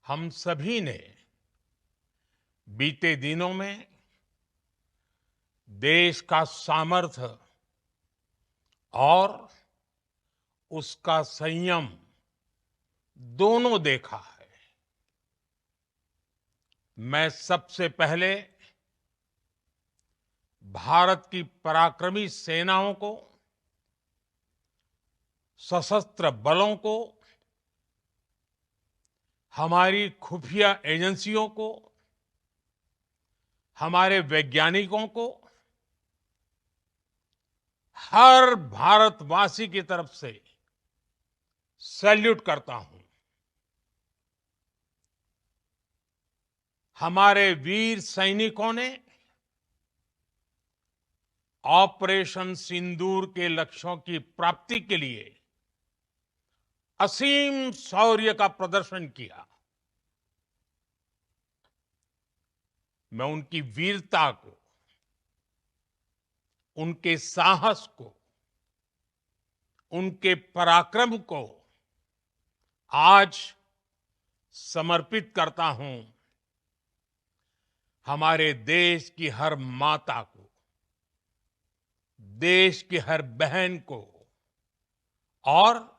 हम सभी ने बीते दिनों में देश का सामर्थ्य और उसका संयम दोनों देखा है। मैं सबसे पहले भारत की पराक्रमी सेनाओं को, सशस्त्र बलों को, हमारी खुफिया एजेंसियों को, हमारे वैज्ञानिकों को, हर भारतवासी की तरफ से सैल्यूट करता हूं। हमारे वीर सैनिकों ने ऑपरेशन सिंदूर के लक्ष्यों की प्राप्ति के लिए असीम शौर्य का प्रदर्शन किया। मैं उनकी वीरता को, उनके साहस को, उनके पराक्रम को आज समर्पित करता हूं हमारे देश की हर माता को, देश की हर बहन को और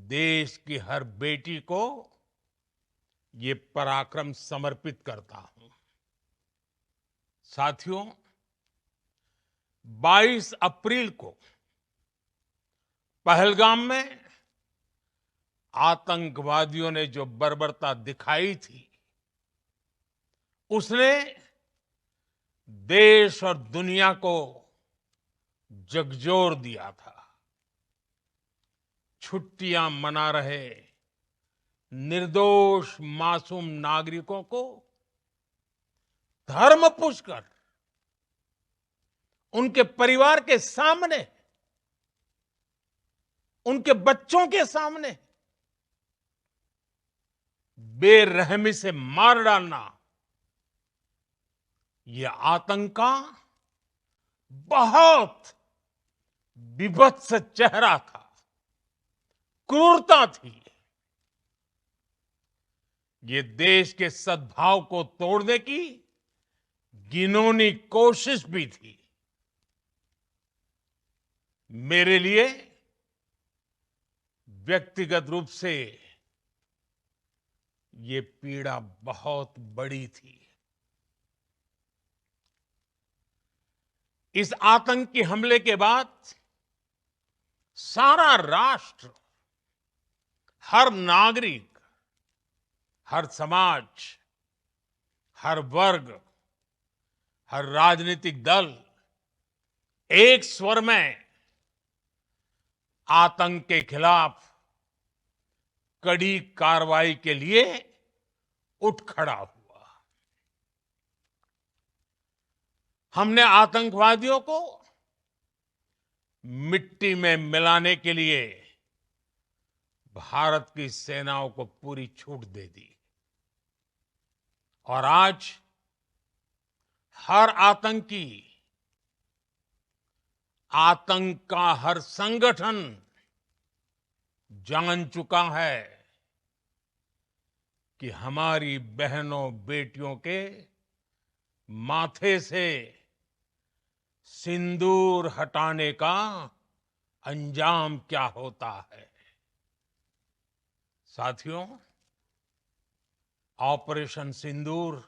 देश की हर बेटी को ये पराक्रम समर्पित करता हूं। साथियों, 22 अप्रैल को पहलगाम में आतंकवादियों ने जो बर्बरता दिखाई थी, उसने देश और दुनिया को झकझोर दिया था। छुट्टियां मना रहे निर्दोष मासूम नागरिकों को धर्म पूछकर उनके परिवार के सामने, उनके बच्चों के सामने बेरहमी से मार डालना, यह आतंक का बहुत विभत्स चेहरा था, क्रूरता थी। ये देश के सद्भाव को तोड़ने की घिनौनी कोशिश भी थी। मेरे लिए व्यक्तिगत रूप से ये पीड़ा बहुत बड़ी थी। इस आतंकी हमले के बाद सारा राष्ट्र, हर नागरिक, हर समाज, हर वर्ग, हर राजनीतिक दल एक स्वर में आतंक के खिलाफ कड़ी कार्रवाई के लिए उठ खड़ा हुआ। हमने आतंकवादियों को मिट्टी में मिलाने के लिए भारत की सेनाओं को पूरी छूट दे दी और आज हर आतंकी, आतंक का हर संगठन जान चुका है कि हमारी बहनों बेटियों के माथे से सिंदूर हटाने का अंजाम क्या होता है। साथियों, ऑपरेशन सिंदूर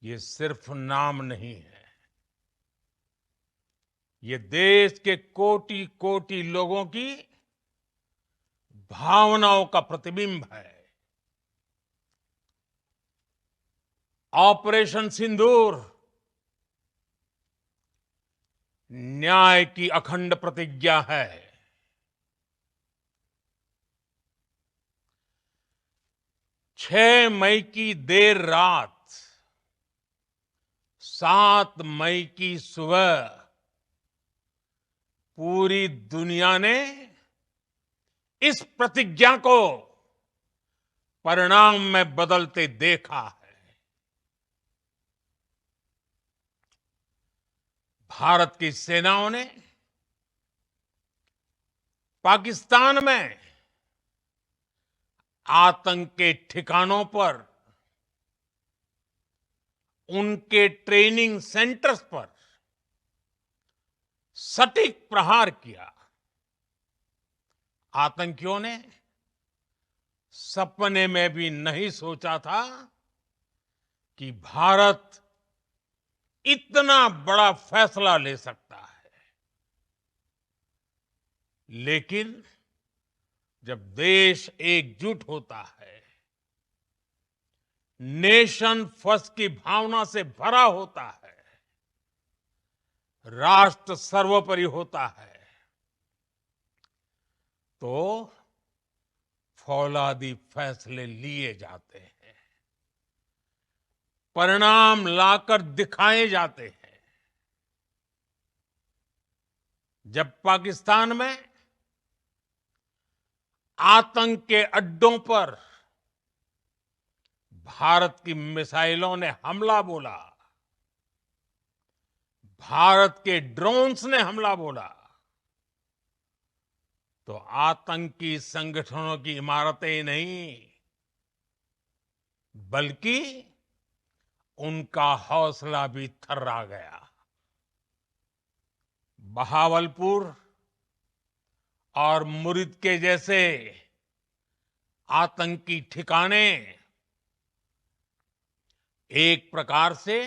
ये सिर्फ नाम नहीं है, ये देश के कोटि कोटि लोगों की भावनाओं का प्रतिबिंब है। ऑपरेशन सिंदूर न्याय की अखंड प्रतिज्ञा है। 6 मई की देर रात, 7 मई की सुबह पूरी दुनिया ने इस प्रतिज्ञा को परिणाम में बदलते देखा है। भारत की सेनाओं ने पाकिस्तान में आतंक के ठिकानों पर, उनके ट्रेनिंग सेंटर्स पर सटीक प्रहार किया। आतंकियों ने सपने में भी नहीं सोचा था कि भारत इतना बड़ा फैसला ले सकता है। लेकिन जब देश एकजुट होता है, नेशन फर्स्ट की भावना से भरा होता है, राष्ट्र सर्वोपरि होता है, तो फौलादी फैसले लिए जाते हैं, परिणाम लाकर दिखाए जाते हैं। जब पाकिस्तान में आतंक के अड्डों पर भारत की मिसाइलों ने हमला बोला, भारत के ड्रोन्स ने हमला बोला, तो आतंकी संगठनों की इमारतें नहीं, बल्कि उनका हौसला भी थर्रा गया। बहावलपुर और मुरिद के जैसे आतंकी ठिकाने एक प्रकार से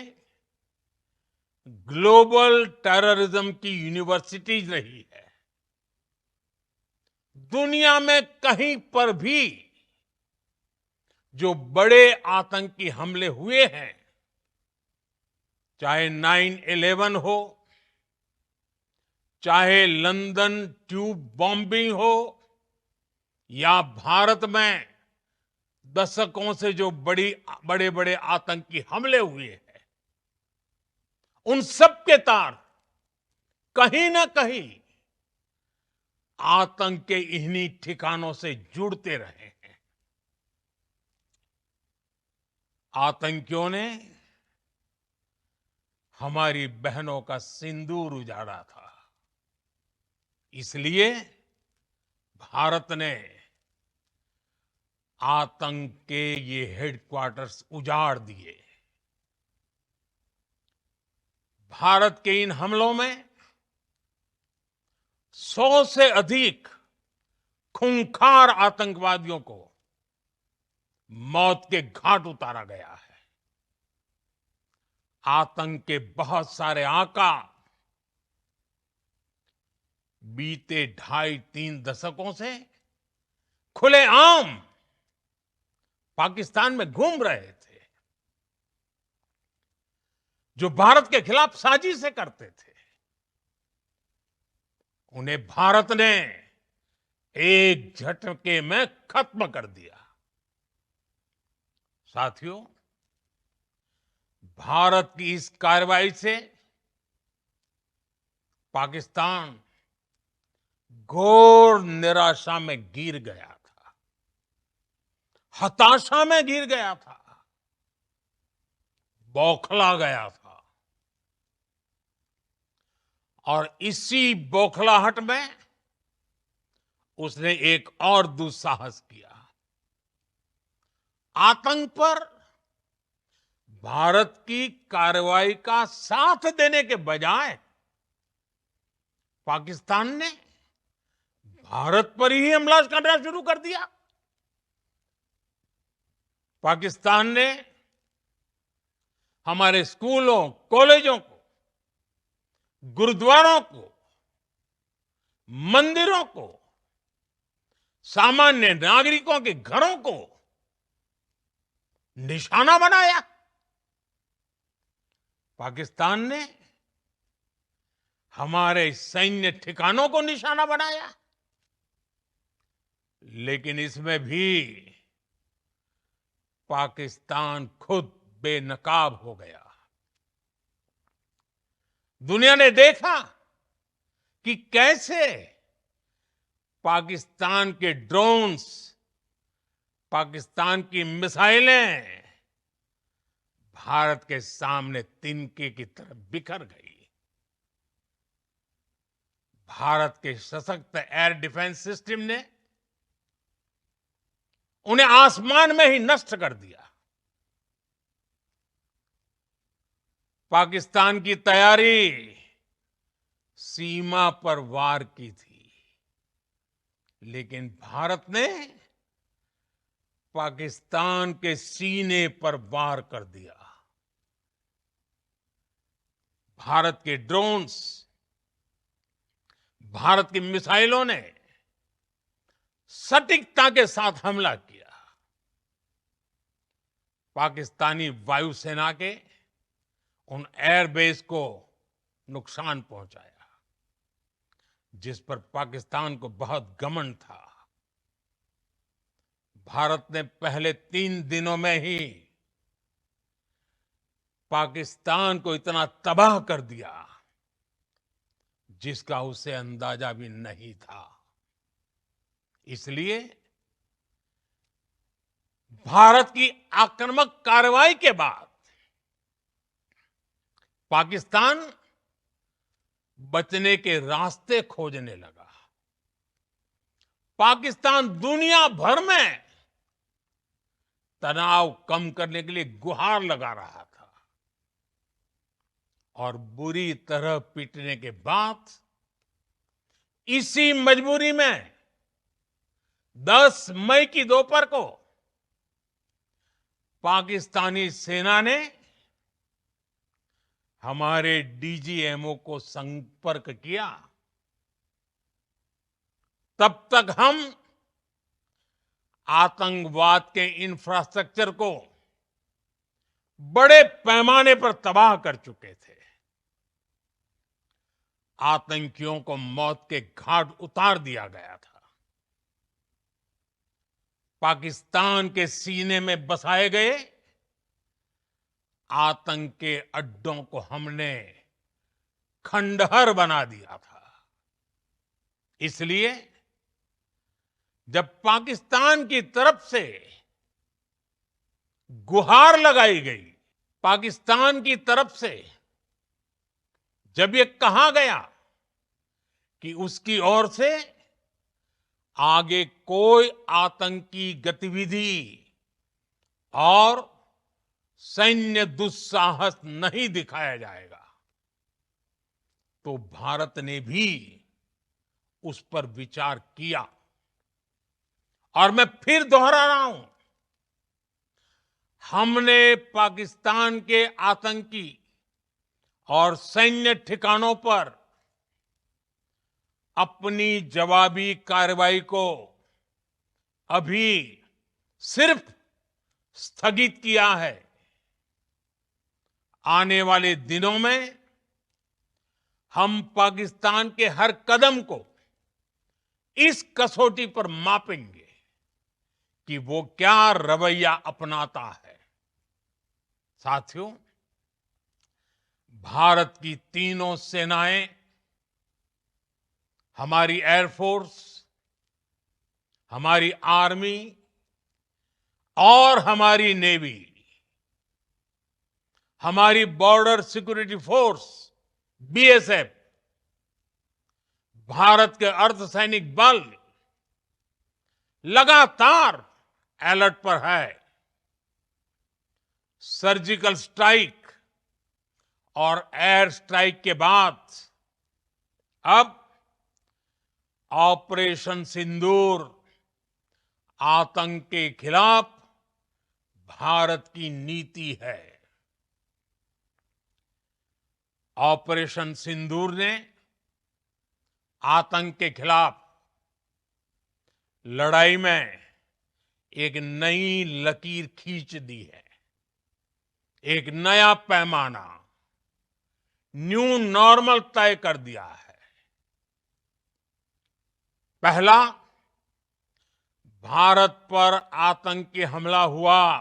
ग्लोबल टेररिज्म की यूनिवर्सिटीज रही है। दुनिया में कहीं पर भी जो बड़े आतंकी हमले हुए हैं, चाहे 9/11 हो, चाहे लंदन ट्यूब बॉम्बिंग हो, या भारत में दशकों से जो बड़े बड़े आतंकी हमले हुए हैं, उन सब के तार कहीं ना कहीं आतंक के इन्हीं ठिकानों से जुड़ते रहे हैं। आतंकियों ने हमारी बहनों का सिंदूर उजाड़ा था, इसलिए भारत ने आतंक के ये हेडक्वार्टर्स उजाड़ दिए। भारत के इन हमलों में 100 से अधिक खूंखार आतंकवादियों को मौत के घाट उतारा गया है। आतंक के बहुत सारे आका बीते 2.5-3 दशकों से खुलेआम पाकिस्तान में घूम रहे थे, जो भारत के खिलाफ साजिशें करते थे। उन्हें भारत ने एक झटके में खत्म कर दिया। साथियों, भारत की इस कार्रवाई से पाकिस्तान घोर निराशा में गिर गया था, हताशा में गिर गया था, बौखला गया था। और इसी बौखलाहट में उसने एक और दुस्साहस किया। आतंक पर भारत की कार्रवाई का साथ देने के बजाय पाकिस्तान ने भारत पर ही हमला करना शुरू कर दिया। पाकिस्तान ने हमारे स्कूलों, कॉलेजों को, गुरुद्वारों को, मंदिरों को, सामान्य नागरिकों के घरों को निशाना बनाया। पाकिस्तान ने हमारे सैन्य ठिकानों को निशाना बनाया। लेकिन इसमें भी पाकिस्तान खुद बेनकाब हो गया। दुनिया ने देखा कि कैसे पाकिस्तान के ड्रोन्स, पाकिस्तान की मिसाइलें भारत के सामने तिनके की तरह बिखर गई। भारत के सशक्त एयर डिफेंस सिस्टम ने उन्हें आसमान में ही नष्ट कर दिया। पाकिस्तान की तैयारी सीमा पर वार की थी, लेकिन भारत ने पाकिस्तान के सीने पर वार कर दिया। भारत के ड्रोन्स, भारत की मिसाइलों ने सटीकता के साथ हमला किया। पाकिस्तानी वायुसेना के उन एयरबेस को नुकसान पहुंचाया, जिस पर पाकिस्तान को बहुत घमंड था। भारत ने पहले 3 दिनों में ही पाकिस्तान को इतना तबाह कर दिया, जिसका उसे अंदाजा भी नहीं था। इसलिए भारत की आक्रामक कार्रवाई के बाद पाकिस्तान बचने के रास्ते खोजने लगा। पाकिस्तान दुनिया भर में तनाव कम करने के लिए गुहार लगा रहा था, और बुरी तरह पीटने के बाद इसी मजबूरी में 10 मई की दोपहर को पाकिस्तानी सेना ने हमारे डीजीएमओ को संपर्क किया। तब तक हम आतंकवाद के इंफ्रास्ट्रक्चर को बड़े पैमाने पर तबाह कर चुके थे। आतंकियों को मौत के घाट उतार दिया गया था। पाकिस्तान के सीने में बसाए गए आतंक के अड्डों को हमने खंडहर बना दिया था। इसलिए जब पाकिस्तान की तरफ से गुहार लगाई गई, पाकिस्तान की तरफ से जब ये कहा गया कि उसकी ओर से आगे कोई आतंकी गतिविधि और सैन्य दुस्साहस नहीं दिखाया जाएगा, तो भारत ने भी उस पर विचार किया। और मैं फिर दोहरा रहा हूं, हमने पाकिस्तान के आतंकी और सैन्य ठिकानों पर अपनी जवाबी कार्रवाई को अभी सिर्फ स्थगित किया है। आने वाले दिनों में हम पाकिस्तान के हर कदम को इस कसौटी पर मापेंगे कि वो क्या रवैया अपनाता है। साथियों, भारत की तीनों सेनाएं, हमारी एयरफोर्स, हमारी आर्मी और हमारी नेवी, हमारी border security force BSF, Bharat के अर्धसैनिक बल लगातार अलर्ट पर है। सर्जिकल स्ट्राइक और एयर स्ट्राइक के बाद अब ऑपरेशन सिंदूर आतंक के खिलाफ भारत की नीति है। ऑपरेशन सिंदूर ने आतंक के खिलाफ लड़ाई में एक नई लकीर खींच दी है। एक नया पैमाना, न्यू नॉर्मल तय कर दिया है। पहला, भारत पर आतंकी हमला हुआ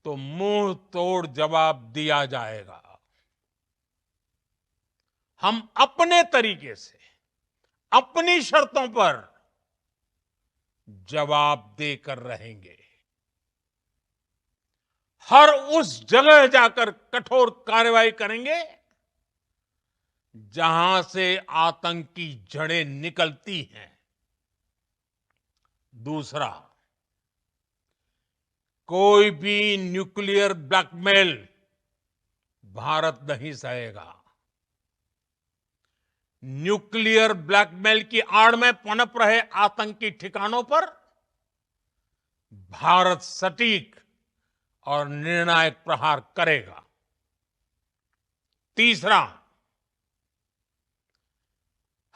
तो मुंह तोड़ जवाब दिया जाएगा। हम अपने तरीके से, अपनी शर्तों पर जवाब देकर रहेंगे। हर उस जगह जाकर कठोर कार्रवाई करेंगे जहां से आतंक की जड़ें निकलती हैं। दूसरा, कोई भी न्यूक्लियर ब्लैकमेल भारत नहीं सहेगा। न्यूक्लियर ब्लैकमेल की आड़ में पनप रहे आतंकी ठिकानों पर भारत सटीक और निर्णायक प्रहार करेगा। तीसरा,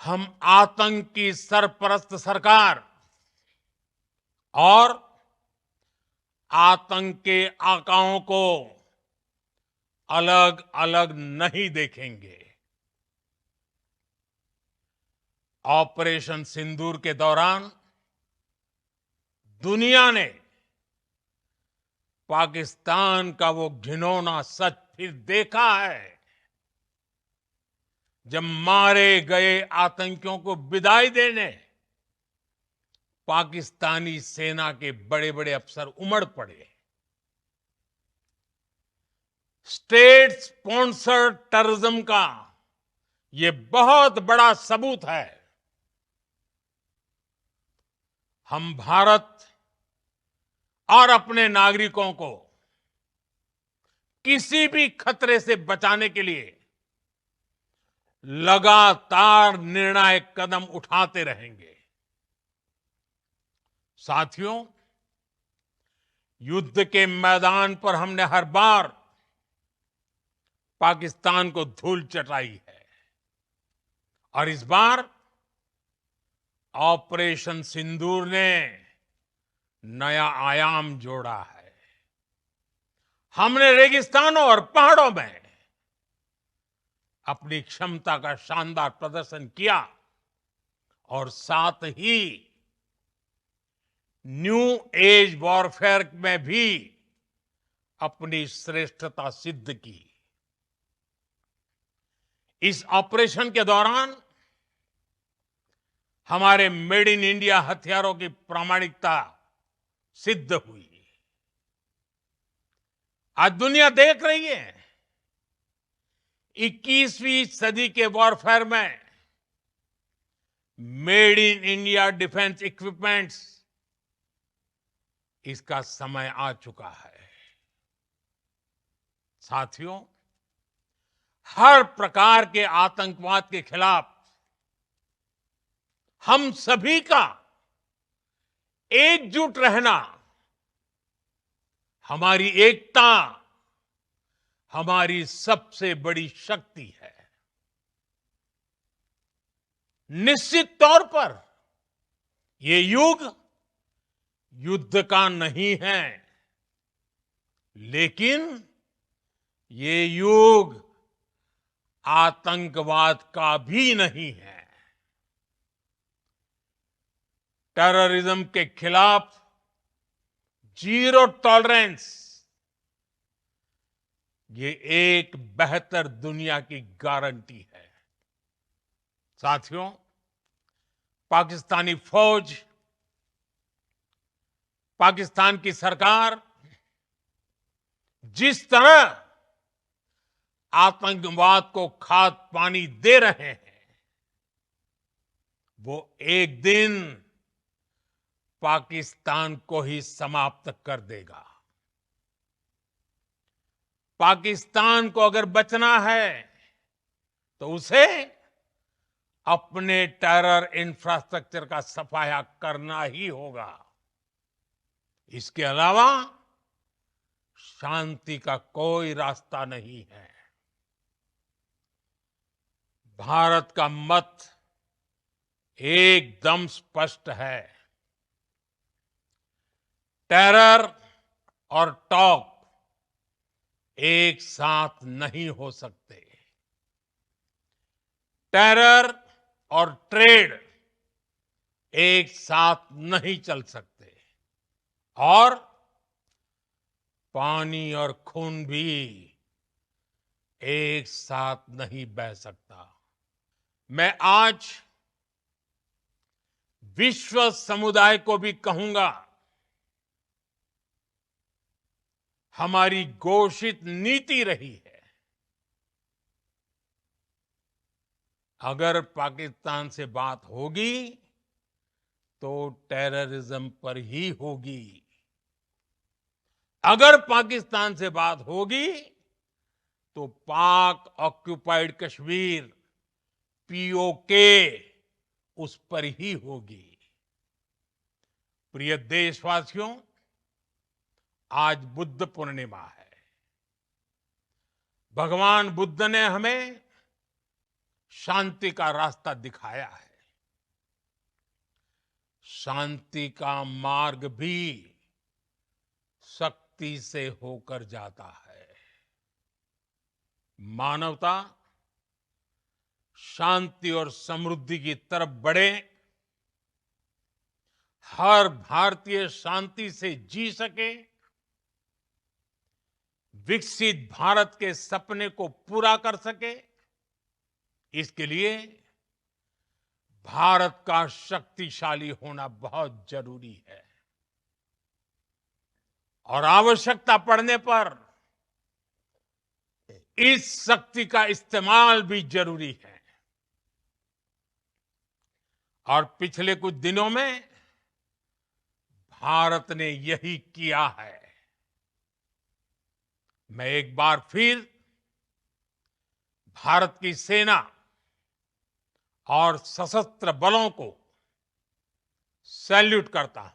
हम आतंक की सरपरस्त सरकार और आतंक के आकाओं को अलग अलग नहीं देखेंगे। ऑपरेशन सिंदूर के दौरान दुनिया ने पाकिस्तान का वो घिनौना सच फिर देखा है, जब मारे गए आतंकियों को विदाई देने पाकिस्तानी सेना के बड़े बड़े अफसर उमड़ पड़े। स्टेट स्पॉन्सर्ड टेररिज्म का ये बहुत बड़ा सबूत है। हम भारत और अपने नागरिकों को किसी भी खतरे से बचाने के लिए लगातार निर्णायक कदम उठाते रहेंगे। साथियों, युद्ध के मैदान पर हमने हर बार पाकिस्तान को धूल चटाई है और इस बार ऑपरेशन सिंदूर ने नया आयाम जोड़ा है। हमने रेगिस्तानों और पहाड़ों में अपनी क्षमता का शानदार प्रदर्शन किया और साथ ही न्यू एज वॉरफेयर में भी अपनी श्रेष्ठता सिद्ध की। इस ऑपरेशन के दौरान हमारे मेड इन इंडिया हथियारों की प्रामाणिकता सिद्ध हुई। आज दुनिया देख रही है 21वीं सदी के वॉरफेयर में made in India defence equipments, इसका समय आ चुका है। साथियों, हर प्रकार के आतंकवाद के खिलाफ हम सभी का एकजुट रहना, हमारी एकता हमारी सबसे बड़ी शक्ति है। निश्चित तौर पर ये युग युद्ध का नहीं है, लेकिन ये युग आतंकवाद का भी नहीं है। टेररिज्म के खिलाफ जीरो टॉलरेंस, ये एक बेहतर दुनिया की गारंटी है। साथियों, पाकिस्तानी फौज, पाकिस्तान की सरकार जिस तरह आतंकवाद को खाद पानी दे रहे हैं, वो एक दिन पाकिस्तान को ही समाप्त कर देगा। पाकिस्तान को अगर बचना है तो उसे अपने टेरर इंफ्रास्ट्रक्चर का सफाया करना ही होगा। इसके अलावा शांति का कोई रास्ता नहीं है। भारत का मत एकदम स्पष्ट है। टेरर और टॉक एक साथ नहीं हो सकते। टेरर और ट्रेड एक साथ नहीं चल सकते और पानी और खून भी एक साथ नहीं बह सकता। मैं आज विश्व समुदाय को भी कहूंगा, हमारी घोषित नीति रही है, अगर पाकिस्तान से बात होगी तो टेररिज्म पर ही होगी। अगर पाकिस्तान से बात होगी तो पाक ऑक्युपाइड कश्मीर पीओके उस पर ही होगी। प्रिय देशवासियों, आज बुद्ध पूर्णिमा है। भगवान बुद्ध ने हमें शांति का रास्ता दिखाया है। शांति का मार्ग भी शक्ति से होकर जाता है। मानवता शांति और समृद्धि की तरफ बढ़े, हर भारतीय शांति से जी सके, विकसित भारत के सपने को पूरा कर सके, इसके लिए भारत का शक्तिशाली होना बहुत जरूरी है। और आवश्यकता पड़ने पर इस शक्ति का इस्तेमाल भी जरूरी है। और पिछले कुछ दिनों में भारत ने यही किया है। मैं एक बार फिर भारत की सेना और सशस्त्र बलों को सैल्यूट करता हूं।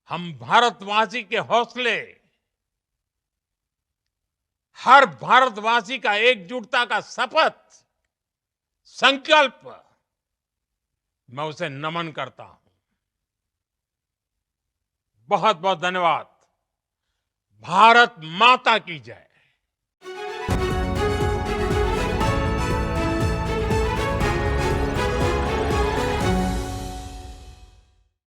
हम भारतवासी के हौसले, हर भारतवासी का एकजुटता का शपथ, संकल्प, मैं उसे नमन करता हूं। बहुत बहुत धन्यवाद। भारत माता की जय।